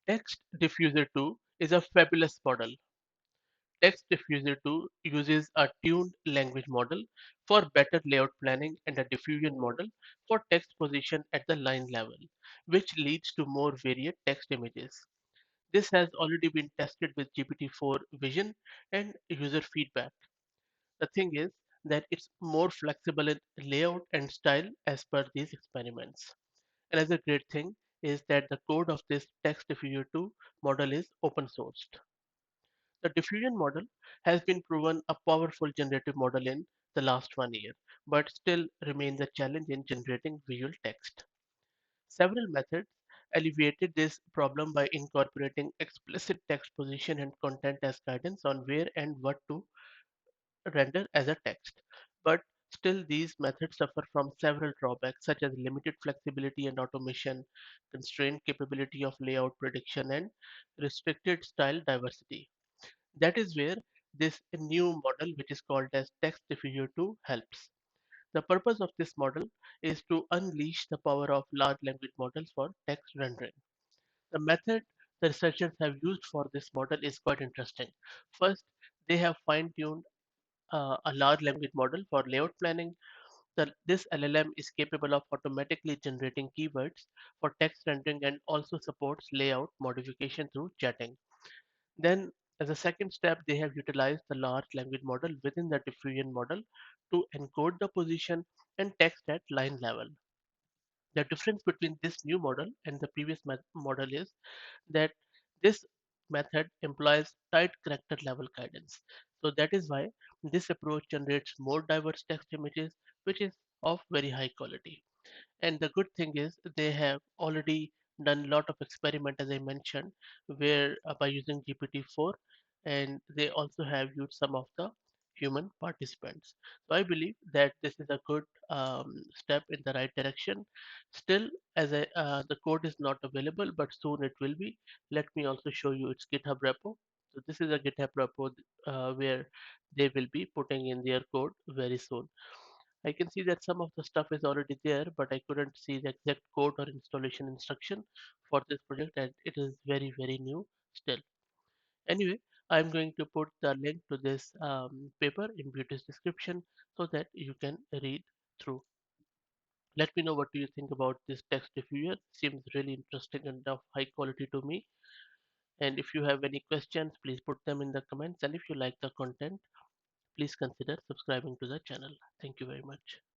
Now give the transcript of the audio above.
TextDiffuser-2 is a fabulous model. TextDiffuser-2 uses a tuned language model for better layout planning and a diffusion model for text position at the line level, which leads to more varied text images. This has already been tested with GPT-4 Vision and user feedback. The thing is that it's more flexible in layout and style as per these experiments. Another great thing is that the code of this TextDiffuser-2 model is open sourced. The diffusion model has been proven a powerful generative model in the last 1 year, but still remains a challenge in generating visual text. Several methods alleviated this problem by incorporating explicit text position and content as guidance on where and what to render as a text. But still, these methods suffer from several drawbacks, such as limited flexibility and automation, constrained capability of layout prediction, and restricted style diversity. That is where this new model, which is called as Text Diffuser 2, helps. The purpose of this model is to unleash the power of large language models for text rendering. The method the researchers have used for this model is quite interesting. First, they have fine-tuned a large language model for layout planning. This LLM is capable of automatically generating keywords for text rendering and also supports layout modification through chatting. Then, as a second step, they have utilized the large language model within the diffusion model to encode the position and text at line level. The difference between this new model and the previous model is that this method employs tight character level guidance. So that is why this approach generates more diverse text images, which is of very high quality. And the good thing is they have already done a lot of experiment, as I mentioned, where by using GPT-4, and they also have used some of the human participants. So I believe that this is a good step in the right direction. Still, the code is not available, but soon it will be. Let me also show you its GitHub repo. So this is a GitHub repo where they will be putting in their code very soon. I can see that some of the stuff is already there, but I couldn't see the exact code or installation instruction for this project, and it is very, very new still. Anyway, I'm going to put the link to this paper in Beauty's description so that you can read through. Let me know what do you think about this text diffuser. Seems really interesting and of high quality to me. And if you have any questions, please put them in the comments. And if you like the content, please consider subscribing to the channel. Thank you very much.